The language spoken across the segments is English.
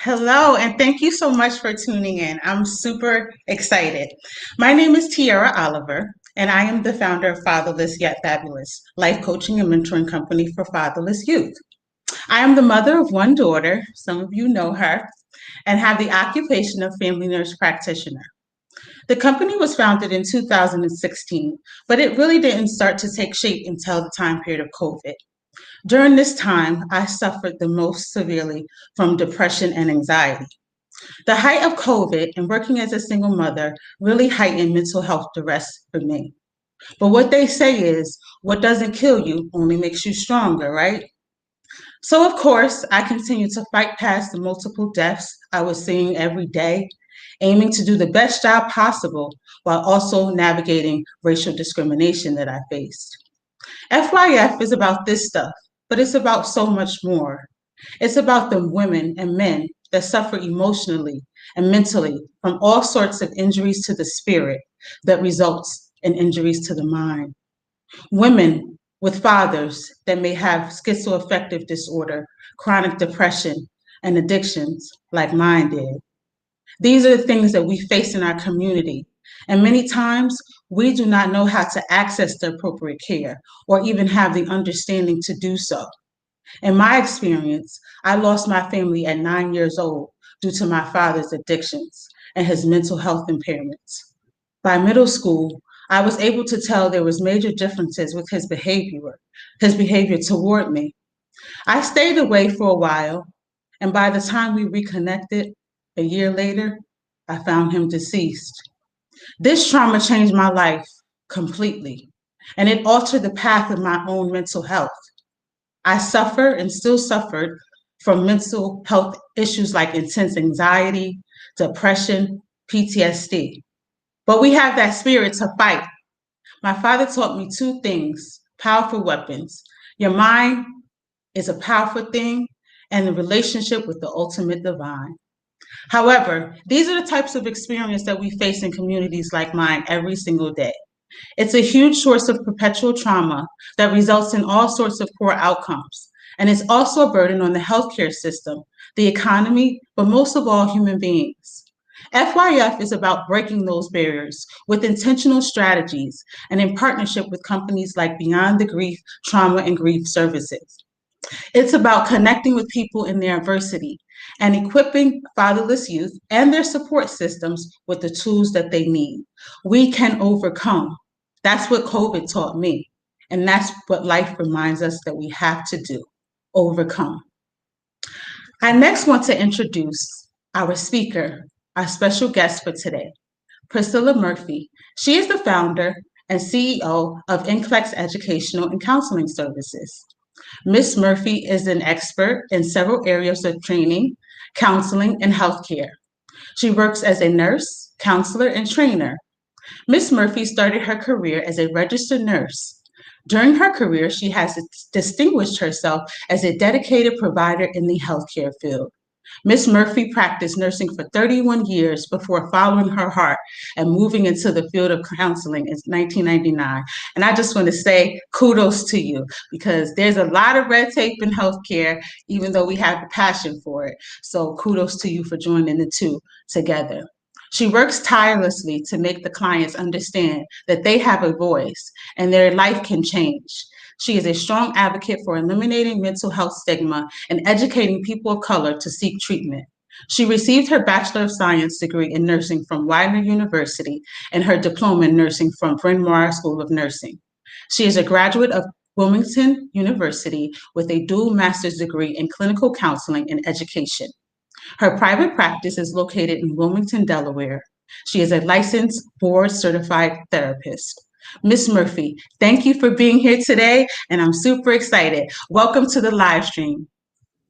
Hello, and thank you so much for tuning in. I'm super excited. My name is Tiara Oliver, and I am the founder of Fatherless Yet Fabulous, life coaching and mentoring company for fatherless youth. I am the mother of one daughter, some of you know her, and have the occupation of family nurse practitioner. The company was founded in 2016, but it really didn't start to take shape until the time period of COVID. During this time, I suffered the most severely from depression and anxiety. The height of COVID and working as a single mother really heightened mental health duress for me. But what they say is, what doesn't kill you only makes you stronger, right? So, of course, I continued to fight past the multiple deaths I was seeing every day, aiming to do the best job possible while also navigating racial discrimination that I faced. FYF is about this stuff, but it's about so much more. It's about the women and men that suffer emotionally and mentally from all sorts of injuries to the spirit that results in injuries to the mind. Women with fathers that may have schizoaffective disorder, chronic depression, and addictions like mine did. These are the things that we face in our community. And many times we do not know how to access the appropriate care or even have the understanding to do so. In my experience, I lost my family at 9 years old due to my father's addictions and his mental health impairments. By middle school, I was able to tell there was major differences with his behavior toward me. I stayed away for a while, and by the time we reconnected a year later, I found him deceased. This trauma changed my life completely, and it altered the path of my own mental health. I suffer and still suffered from mental health issues like intense anxiety, depression, PTSD. But we have that spirit to fight. My father taught me two things, powerful weapons. Your mind is a powerful thing, and the relationship with the ultimate divine. However, these are the types of experience that we face in communities like mine every single day. It's a huge source of perpetual trauma that results in all sorts of poor outcomes. And it's also a burden on the healthcare system, the economy, but most of all, human beings. FYF is about breaking those barriers with intentional strategies and in partnership with companies like Beyond the Grief, Trauma and Grief Services. It's about connecting with people in their adversity and equipping fatherless youth and their support systems with the tools that they need. We can overcome. That's what COVID taught me. And that's what life reminds us that we have to do, overcome. I next want to introduce our speaker, our special guest for today, Priscilla Murphy. She is the founder and CEO of NCLEX Educational and Counseling Services. Ms. Murphy is an expert in several areas of training, counseling, and healthcare. She works as a nurse, counselor, and trainer. Ms. Murphy started her career as a registered nurse. During her career, she has distinguished herself as a dedicated provider in the healthcare field. Ms. Murphy practiced nursing for 31 years before following her heart and moving into the field of counseling in 1999. And I just want to say kudos to you because there's a lot of red tape in healthcare, even though we have a passion for it. So kudos to you for joining the two together. She works tirelessly to make the clients understand that they have a voice and their life can change. She is a strong advocate for eliminating mental health stigma and educating people of color to seek treatment. She received her Bachelor of Science degree in nursing from Widener University and her diploma in nursing from Bryn Mawr School of Nursing. She is a graduate of Wilmington University with a dual master's degree in clinical counseling and education. Her private practice is located in Wilmington, Delaware. She is a licensed board certified therapist. Ms. Murphy, thank you for being here today, and I'm super excited. Welcome to the live stream.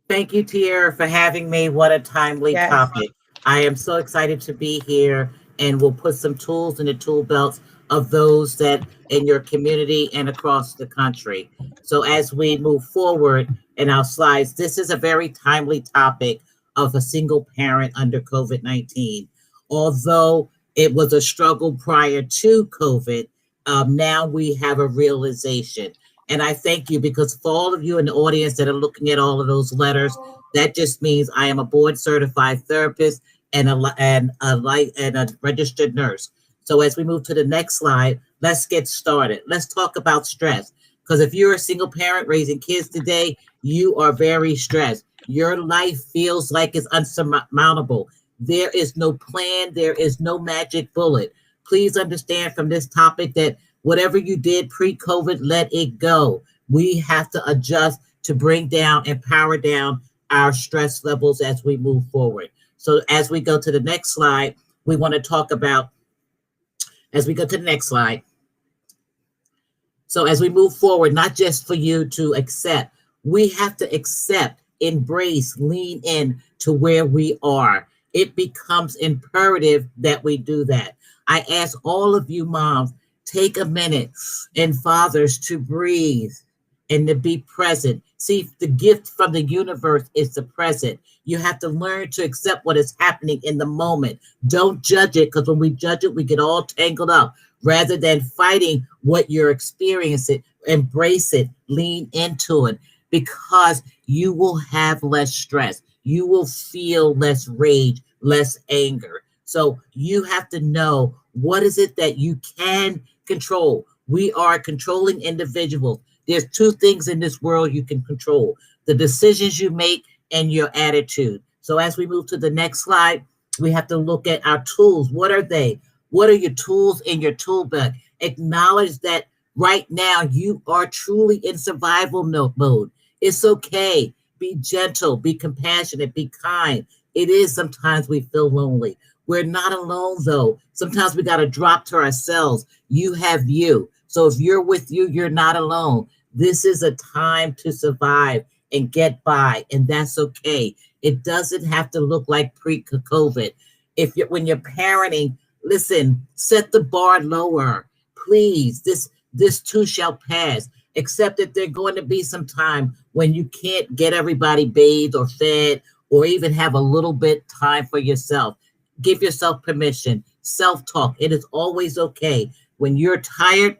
Thank you, Tiara, for having me. What a timely Yes. topic. I am so excited to be here, and we'll put some tools in the tool belts of those that in your community and across the country. So as we move forward in our slides, this is a very timely topic of a single parent under COVID-19. Although it was a struggle prior to COVID, now we have a realization. And I thank you because for all of you in the audience that are looking at all of those letters, that just means I am a board certified therapist and a registered nurse. So as we move to the next slide, let's get started. Let's talk about stress. Because if you're a single parent raising kids today, you are very stressed. Your life feels like it's unsurmountable. There is no plan, there is no magic bullet. Please understand from this topic that whatever you did pre-COVID, let it go. We have to adjust to bring down and power down our stress levels as we move forward. So as we go to the next slide, we want to talk about, as we go to the next slide. So as we move forward, not just for you to accept, we have to accept, embrace, lean in to where we are. It becomes imperative that we do that. I ask all of you moms, take a minute, and fathers, to breathe and to be present. See, the gift from the universe is the present. You have to learn to accept what is happening in the moment. Don't judge it, because when we judge it, we get all tangled up. Rather than fighting what you're experiencing, embrace it, lean into it, because you will have less stress. You will feel less rage, less anger. So you have to know, what is it that you can control? We are controlling individuals. There's two things in this world you can control: the decisions you make and your attitude. So as we move to the next slide, we have to look at our tools. What are they? What are your tools in your tool bag? Acknowledge that right now you are truly in survival mode. It's okay. Be gentle, be compassionate, be kind. It is sometimes we feel lonely. We're not alone though. Sometimes we got to drop to ourselves. You have you. So if you're with you, you're not alone. This is a time to survive and get by, and that's okay. It doesn't have to look like pre-COVID. When you're parenting, listen, set the bar lower. Please, this too shall pass. Except that there's going to be some time when you can't get everybody bathed or fed or even have a little bit time for yourself. Give yourself permission. Self-talk. It is always okay. When you're tired,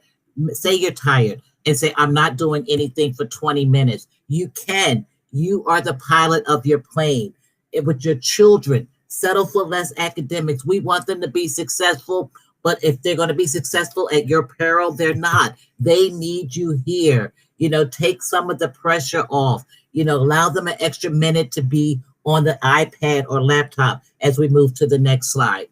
say you're tired and say, I'm not doing anything for 20 minutes. You can. You are the pilot of your plane. With your children, settle for less academics. We want them to be successful, but if they're going to be successful at your peril, they're not. They need you here. Take some of the pressure off. Allow them an extra minute to be on the iPad or laptop as we move to the next slide.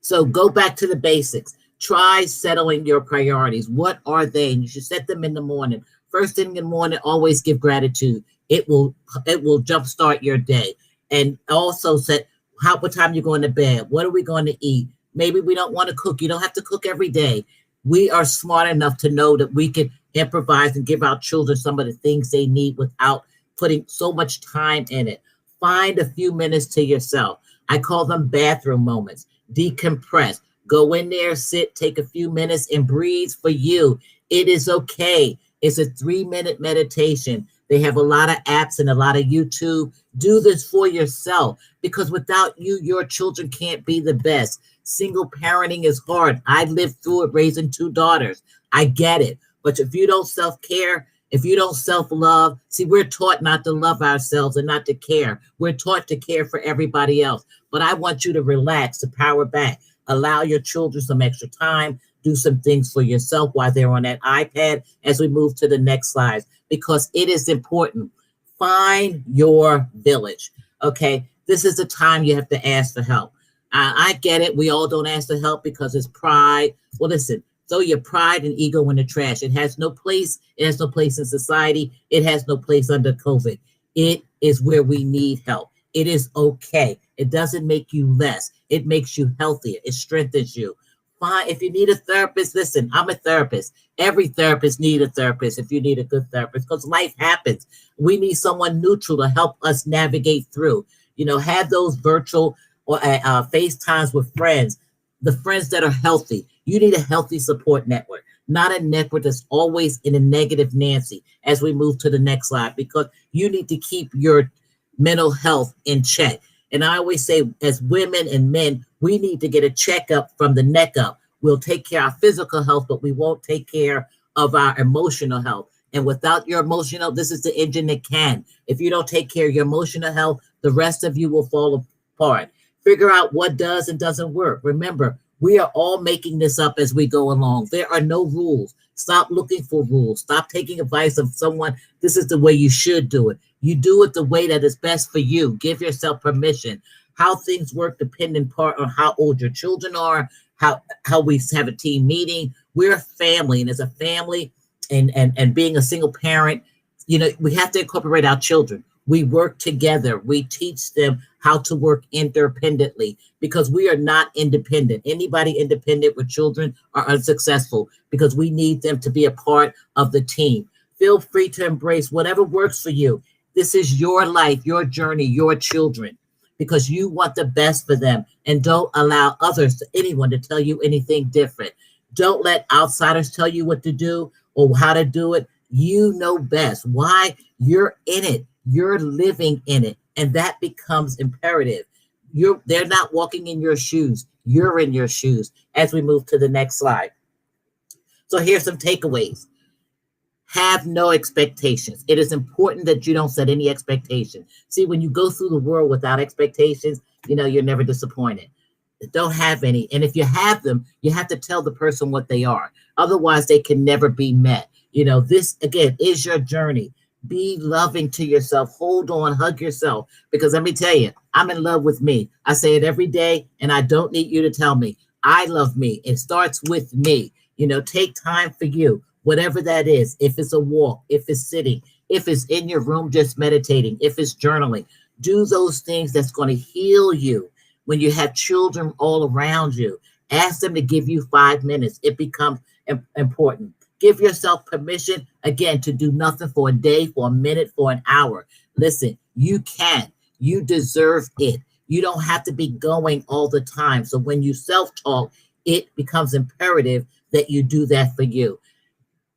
So go back to the basics. Try settling your priorities. What are they? And you should set them in the morning. First thing in the morning, always give gratitude. It will jumpstart your day. And also set what time you're going to bed. What are we going to eat? Maybe we don't want to cook. You don't have to cook every day. We are smart enough to know that we can improvise and give our children some of the things they need without putting so much time in it. Find a few minutes to yourself. I call them bathroom moments. Decompress. Go in there, sit, take a few minutes and breathe for you. It is okay. It's a 3-minute meditation. They have a lot of apps and a lot of YouTube. Do this for yourself, because without you, your children can't be the best. Single parenting is hard. I lived through it raising 2 daughters. I get it. But if you don't self-care, if you don't self-love, see, we're taught not to love ourselves and not to care. We're taught to care for everybody else. But I want you to relax, to power back. Allow your children some extra time. Do some things for yourself while they're on that iPad as we move to the next slide, because it is important. Find your village. Okay, this is the time you have to ask for help. I get it. We all don't ask for help because it's pride. Well, listen, throw your pride and ego in the trash. It has no place. It has no place in society. It has no place under COVID. It is where we need help. It is okay. It doesn't make you less. It makes you healthier. It strengthens you. Fine. If you need a therapist, listen, I'm a therapist. Every therapist needs a therapist if you need a good therapist, because life happens. We need someone neutral to help us navigate through. Have those virtual or FaceTimes with friends, the friends that are healthy. You need a healthy support network, not a network that's always in a negative Nancy as we move to the next slide, because you need to keep your mental health in check. And I always say, as women and men, we need to get a checkup from the neck up. We'll take care of our physical health, but we won't take care of our emotional health. And without your emotional, this is the engine that can. If you don't take care of your emotional health, the rest of you will fall apart. Figure out what does and doesn't work. Remember, we are all making this up as we go along. There are no rules. Stop looking for rules. Stop taking advice of someone. This is the way you should do it. You do it the way that is best for you. Give yourself permission. How things work depend in part on how old your children are, how we have a team meeting. We're a family, and as a family, and being a single parent, we have to incorporate our children. We work together. We teach them how to work independently because we are not independent. Anybody independent with children are unsuccessful because we need them to be a part of the team. Feel free to embrace whatever works for you. This is your life, your journey, your children, because you want the best for them, and don't allow others, anyone, to tell you anything different. Don't let outsiders tell you what to do or how to do it. You know best. Why? You're in it. You're living in it. And that becomes imperative. They're not walking in your shoes. You're in your shoes. As we move to the next slide. So here's some takeaways. Have no expectations. It is important that you don't set any expectations. See, when you go through the world without expectations, you're never disappointed. Don't have any. And if you have them, you have to tell the person what they are. Otherwise, they can never be met. This, again, is your journey. Be loving to yourself. Hold on, hug yourself. Because let me tell you, I'm in love with me. I say it every day, and I don't need you to tell me. I love me. It starts with me. Take time for you, whatever that is. If it's a walk, if it's sitting, if it's in your room just meditating, if it's journaling, do those things that's going to heal you. When you have children all around you, ask them to give you 5 minutes. It becomes important. Give yourself permission, again, to do nothing for a day, for a minute, for an hour. Listen, you can. You deserve it. You don't have to be going all the time. So when you self-talk, it becomes imperative that you do that for you.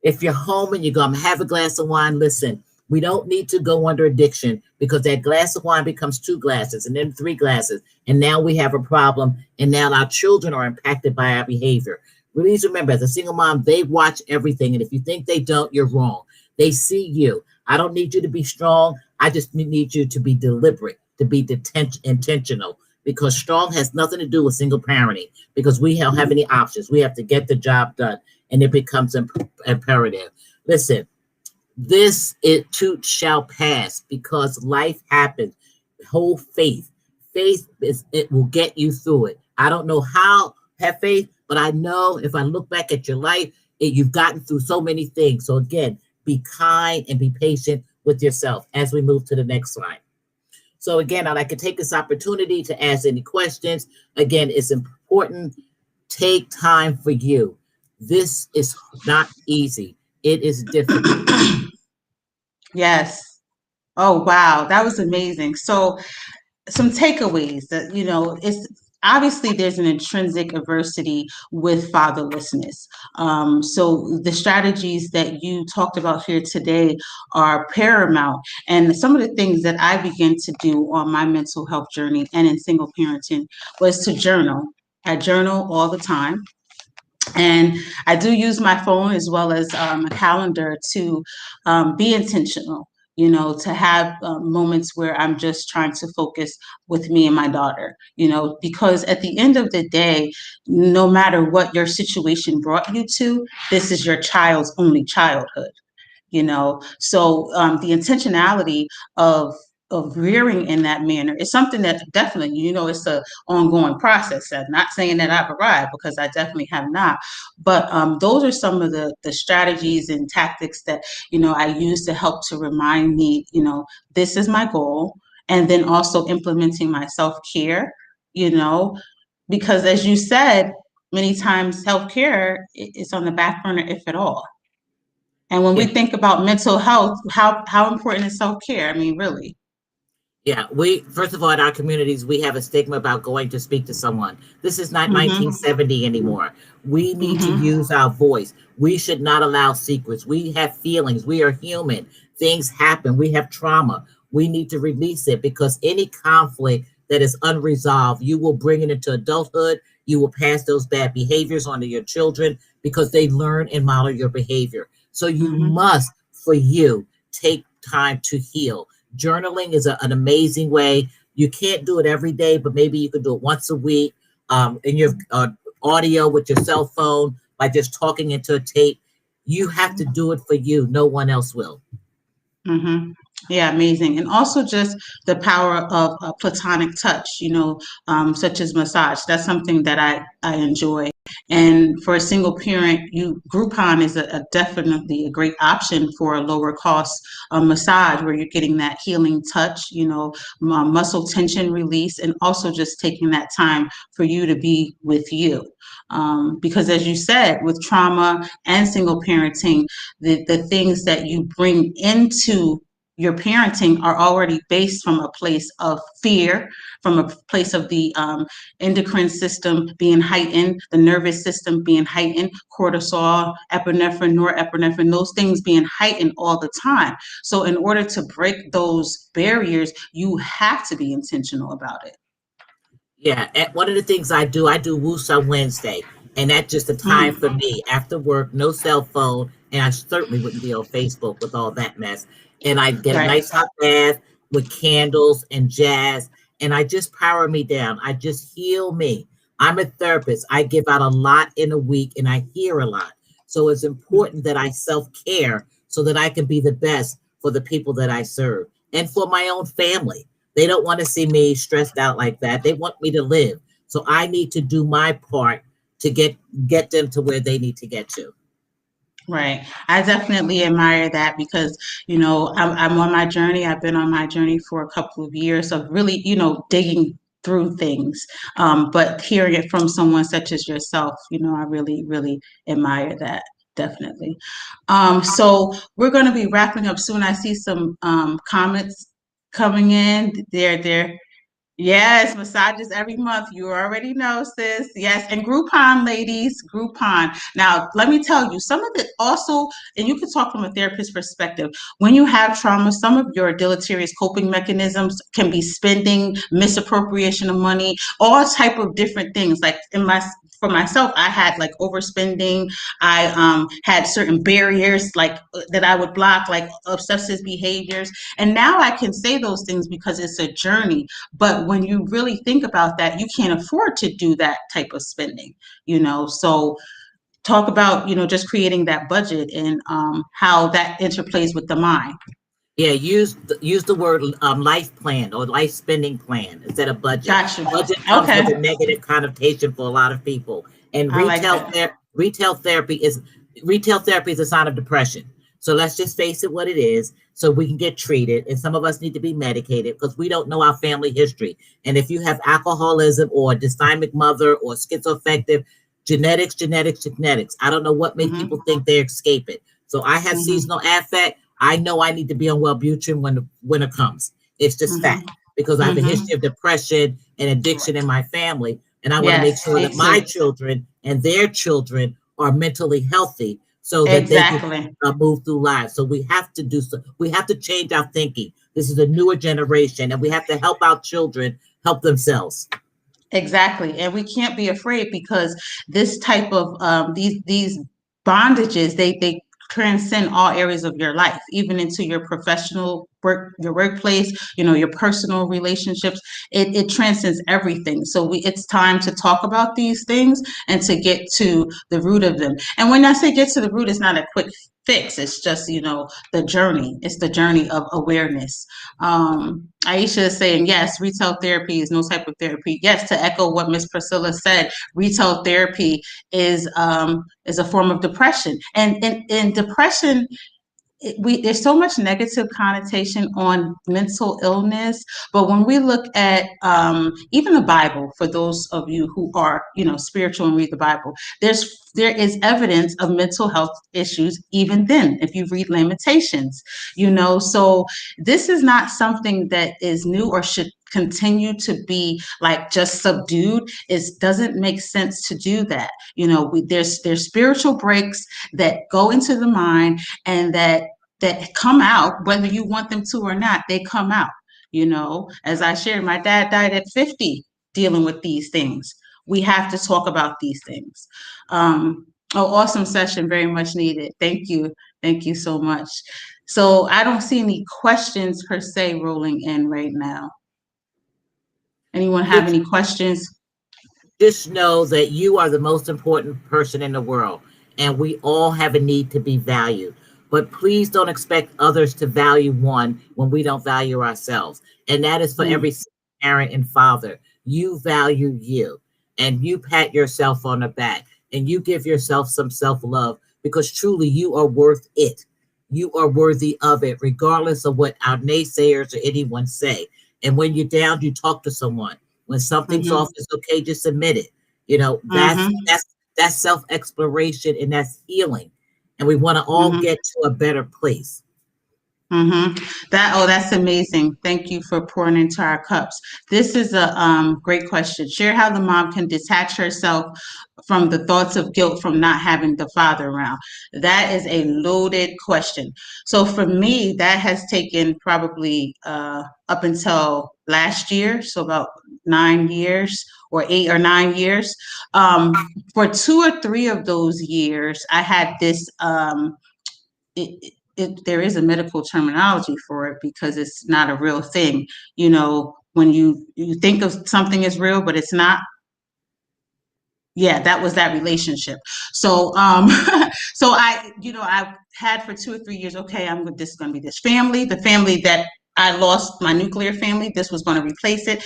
If you're home and you're going to have a glass of wine, listen, we don't need to go under addiction because that glass of wine becomes 2 glasses and then 3 glasses. And now we have a problem. And now our children are impacted by our behavior. Please remember, as a single mom, they watch everything. And if you think they don't, you're wrong. They see you. I don't need you to be strong. I just need you to be deliberate, to be intentional, because strong has nothing to do with single parenting because we don't have any options. We have to get the job done, and it becomes imperative. Listen, this it too shall pass because life happens. Hold faith. Faith it will get you through it. I don't know how have faith, but I know if I look back at your life, you've gotten through so many things. So again, be kind and be patient with yourself as we move to the next slide. So again, I'd like to take this opportunity to ask any questions. Again, it's important. Take time for you. This is not easy. It is difficult. Yes. Oh, wow. That was amazing. So some takeaways that, it's obviously there's an intrinsic adversity with fatherlessness. So the strategies that you talked about here today are paramount. And some of the things that I began to do on my mental health journey and in single parenting was to journal. I journal all the time. And I do use my phone as well as a calendar to be intentional, to have moments where I'm just trying to focus with me and my daughter, because at the end of the day, no matter what your situation brought you to, this is your child's only childhood. So the intentionality of rearing in that manner is something that definitely, it's a ongoing process. I'm not saying that I've arrived because I definitely have not, but those are some of the strategies and tactics that I use to help to remind me, this is my goal, and then also implementing my self-care, because as you said, many times self-care is on the back burner, if at all. And when we think about mental health, how important is self-care? I mean, really. Yeah, first of all, in our communities, we have a stigma about going to speak to someone. This is not 1970 anymore. We need to use our voice. We should not allow secrets. We have feelings. We are human. Things happen. We have trauma. We need to release it because any conflict that is unresolved, you will bring it into adulthood. You will pass those bad behaviors on to your children because they learn and model your behavior. So you Mm-hmm. must, for you, take time to heal. Journaling is an amazing way. You can't do it every day, but maybe you could do it once a week, in your audio with your cell phone by just talking into a tape. You have to do it for you. No one else will. Mm-hmm. Yeah, amazing. And also just the power of a platonic touch, such as massage. That's something that I enjoy. And for a single parent, Groupon is definitely a great option for a lower cost massage where you're getting that healing touch, muscle tension release, and also just taking that time for you to be with you. Because as you said, with trauma and single parenting, the things that you bring into your parenting are already based from a place of fear, from a place of the endocrine system being heightened, the nervous system being heightened, cortisol, epinephrine, norepinephrine, those things being heightened all the time. So in order to break those barriers, you have to be intentional about it. Yeah, one of the things I do Woosah Wednesday, and that's just a time Mm, for me after work, no cell phone, and I certainly wouldn't be on Facebook with all that mess. And I get a right. nice hot bath with candles and jazz, and I just power me down. I just heal me. I'm a therapist. I give out a lot in a week, and I hear a lot. So it's important that I self care so that I can be the best for the people that I serve and for my own family. They don't want to see me stressed out like that. They want me to live. So I need to do my part to get them to where they need to get to. Right. I definitely admire that because, I'm on my journey. I've been on my journey for a couple of years of really, digging through things. But hearing it from someone such as yourself, I really, really admire that. Definitely. So we're going to be wrapping up soon. I see some comments coming in. They're Yes, massages every month. You already know, sis. Yes, and Groupon, ladies, Groupon. Now, let me tell you, some of it also, and you can talk from a therapist perspective. When you have trauma, some of your deleterious coping mechanisms can be spending, misappropriation of money, all type of different things. Like for myself, I had like overspending. I had certain barriers like that I would block, like obsessive behaviors. And now I can say those things because it's a journey, but when you really think about that, you can't afford to do that type of spending, So talk about, just creating that budget and how that interplays with the mind. Yeah, use the word life plan or life spending plan instead of budget. Gotcha. Budget comes with a Okay. negative connotation for a lot of people, and I like that. retail therapy is a sign of depression. So let's just face it, what it is, so we can get treated. And some of us need to be medicated because we don't know our family history. And if you have alcoholism or a dysthymic mother or schizoaffective, genetics. I don't know what makes Hmm. people think they escape it. So I have Hmm. seasonal affect. I know I need to be on Wellbutrin when the winter comes. It's just Hmm. fact because I have a Hmm. history of depression and addiction in my family, and I want to make Yes, sure me that my too. children and their children are mentally healthy so that they can Exactly. move through life. So we have to do so. We have to change our thinking. This is a newer generation, and we have to help our children help themselves. Exactly. And we can't be afraid because this type of these bondages, they transcend all areas of your life, even into your professional work, your workplace, your personal relationships. It transcends everything. So it's time to talk about these things and to get to the root of them. And when I say get to the root, it's not a quick fix. It's just, the journey. It's the journey of awareness. Aisha is saying, yes, retail therapy is no type of therapy. Yes, to echo what Miss Priscilla said, retail therapy is a form of depression. And depression, there's so much negative connotation on mental illness, but when we look at even the Bible, for those of you who are spiritual and read the Bible, there is evidence of mental health issues even then. If you read Lamentations, so this is not something that is new or should continue to be like just subdued. It doesn't make sense to do that. There's spiritual breaks that go into the mind and that come out, whether you want them to or not, they come out. As I shared, my dad died at 50 dealing with these things. We have to talk about these things. Awesome session, very much needed. Thank you. Thank you so much. So I don't see any questions per se rolling in right now. Anyone have any questions? Just know that you are the most important person in the world, and we all have a need to be valued. But please don't expect others to value one when we don't value ourselves. And that is for every parent and father. You value you, and you pat yourself on the back, and you give yourself some self-love, because truly you are worth it. You are worthy of it, regardless of what our naysayers or anyone say. And when you're down, you talk to someone. When something's off, it's okay, just admit it. That's self-exploration, and that's healing. And we want to all get to a better place. That's amazing. Thank you for pouring into our cups. This is a great question. Share how the mom can detach herself from the thoughts of guilt from not having the father around. That is a loaded question. So for me, that has taken probably up until last year, so about 9 years or 8 or 9 years. For 2 or 3 of those years, I had this there is a medical terminology for it because it's not a real thing. When you think of something as real, but it's not. Yeah, that was that relationship. So, so I had for 2 or 3 years, okay, this is going to be this family, the family that I lost, my nuclear family, this was going to replace it.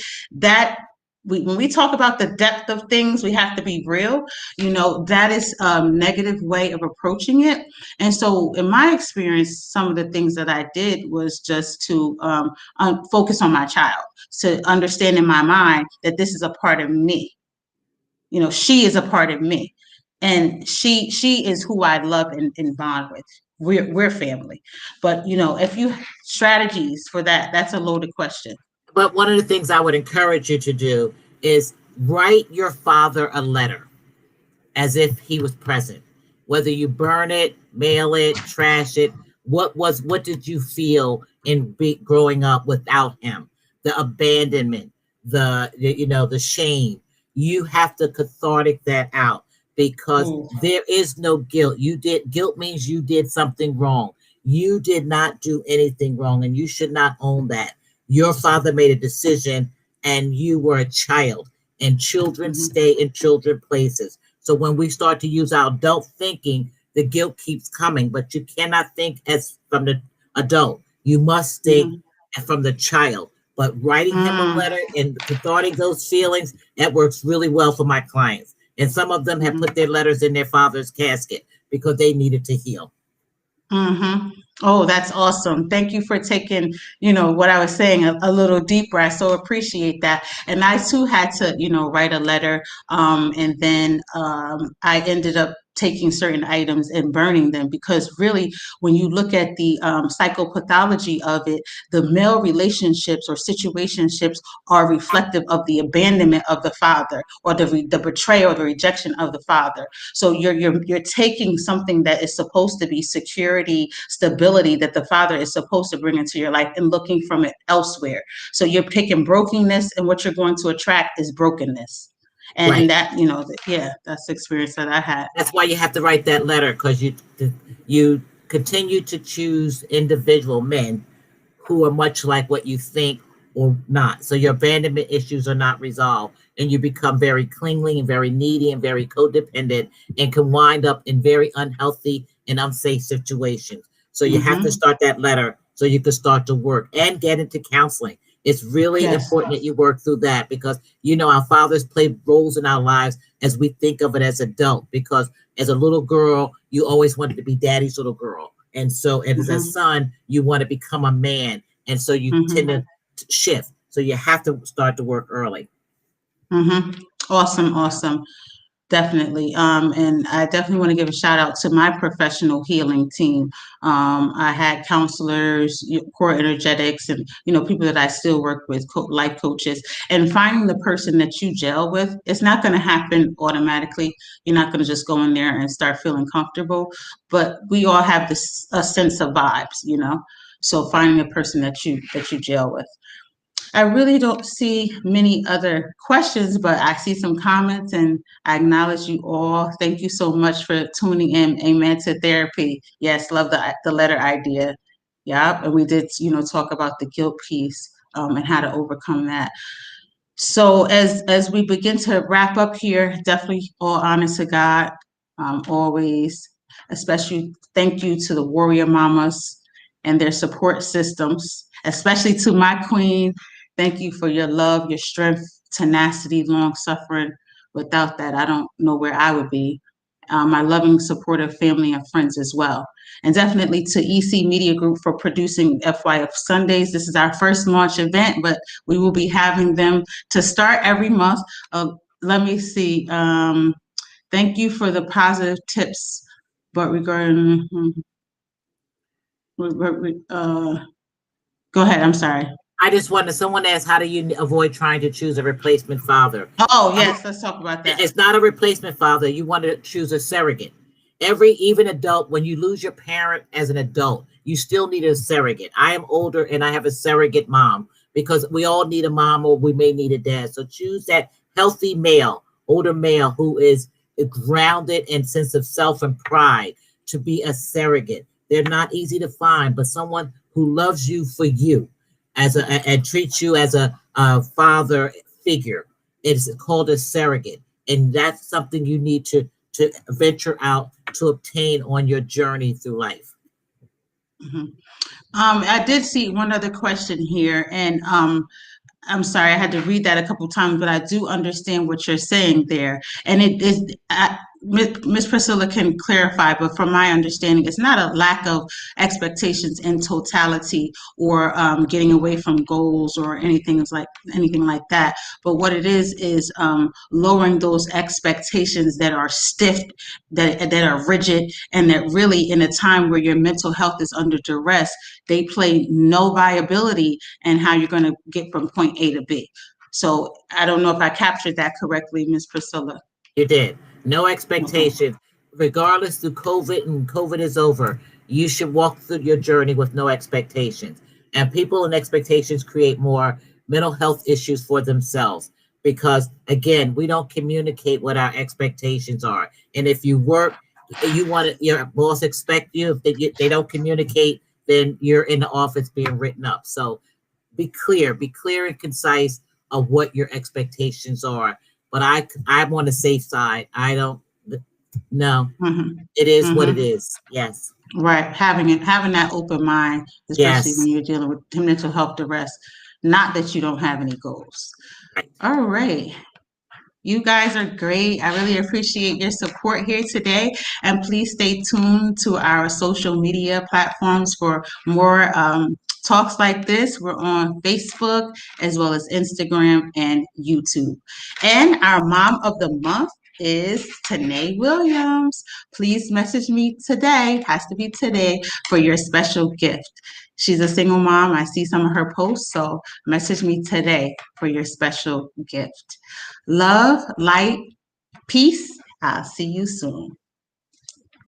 When we talk about the depth of things, we have to be real. That is a negative way of approaching it. And so in my experience, some of the things that I did was just to focus on my child, to understand in my mind that this is a part of me. She is a part of me, and she is who I love and bond with. We're family. But if you strategies for that, that's a loaded question. But one of the things I would encourage you to do is write your father a letter as if he was present. Whether you burn it, mail it, trash it, what did you feel in growing up without him? The abandonment, the shame. You have to cathartic that out, because there is no guilt. Guilt means you did something wrong. You did not do anything wrong, and you should not own that. Your father made a decision, and you were a child, and children stay in children places. So when we start to use our adult thinking, the guilt keeps coming, but you cannot think as from the adult. You must think from the child. But writing him a letter and cathartic those feelings, that works really well for my clients. And some of them have put their letters in their father's casket because they needed to heal. Oh, that's awesome. Thank you for taking, what I was saying a little deeper. I so appreciate that. And I too had to, write a letter. And then I ended up taking certain items and burning them, because really, when you look at the psychopathology of it, the male relationships or situationships are reflective of the abandonment of the father, or the betrayal, the rejection of the father. So you're taking something that is supposed to be security, stability, that the father is supposed to bring into your life, and looking from it elsewhere. So you're picking brokenness, and what you're going to attract is brokenness. And that, that's the experience that I had. That's why you have to write that letter, because you continue to choose individual men who are much like what you think or not. So your abandonment issues are not resolved, and you become very clingy and very needy and very codependent, and can wind up in very unhealthy and unsafe situations. So you have to start that letter so you can start to work and get into counseling. It's really important that you work through that, because our fathers play roles in our lives as we think of it as adult, because as a little girl, you always wanted to be daddy's little girl. And so as a son, you want to become a man. And so you tend to shift. So you have to start to work early. Awesome. Definitely. And I definitely want to give a shout out to my professional healing team. I had counselors, core energetics, and, people that I still work with, life coaches, and finding the person that you gel with. It's not going to happen automatically. You're not going to just go in there and start feeling comfortable, but we all have a sense of vibes, so finding a person that you gel with. I really don't see many other questions, but I see some comments and I acknowledge you all. Thank you so much for tuning in. Amen to therapy. Yes, love the letter idea. Yeah, and we did, talk about the guilt piece and how to overcome that. So as we begin to wrap up here, definitely all honor to God, always. Especially thank you to the warrior mamas and their support systems, especially to my queen. Thank you for your love, your strength, tenacity, long suffering. Without that, I don't know where I would be. My loving, supportive family and friends as well. And definitely to EC Media Group for producing FYF Sundays. This is our first launch event, but we will be having them to start every month. Let me see. Thank you for the positive tips, but regarding, go ahead. I'm sorry. I just wanted someone asked, how do you avoid trying to choose a replacement father? Oh, yes, let's talk about that. It's not a replacement father. You want to choose a surrogate. Even adult, when you lose your parent as an adult, you still need a surrogate. I am older and I have a surrogate mom because we all need a mom or we may need a dad. So choose that healthy male, older male who is grounded in sense of self and pride to be a surrogate. They're not easy to find, but someone who loves you for you and treats you as a father figure. It's called a surrogate, and that's something you need to venture out to obtain on your journey through life. Mm-hmm. I did see one other question here, and I'm sorry, I had to read that a couple times, but I do understand what you're saying there. And it is, Miss Priscilla can clarify, but from my understanding, it's not a lack of expectations in totality or getting away from goals or anything like that. But what it is lowering those expectations that are stiff, that are rigid, and that really, in a time where your mental health is under duress, they play no viability in how you're going to get from point A to B. So I don't know if I captured that correctly, Ms. Priscilla. You did. No Okay. expectations. Regardless through COVID and COVID is over, you should walk through your journey with no expectations. And people and expectations create more mental health issues for themselves because, again, we don't communicate what our expectations are. And if you work, you want your boss expect you. If they don't communicate, then you're in the office being written up. So be clear and concise of what your expectations are. But I'm on the safe side. I don't no. Mm-hmm. It is Mm-hmm. what it is. Yes. Right. Having that open mind, especially when you're dealing with mental health duress. Not that you don't have any goals. Right. All right. You guys are great. I really appreciate your support here today. And please stay tuned to our social media platforms for more talks like this. We're on Facebook as well as Instagram and YouTube. And our Mom of the Month is Tanae Williams. Please message me today, has to be today, for your special gift. She's a single mom. I see some of her posts, so message me today for your special gift. Love, light, peace. I'll see you soon.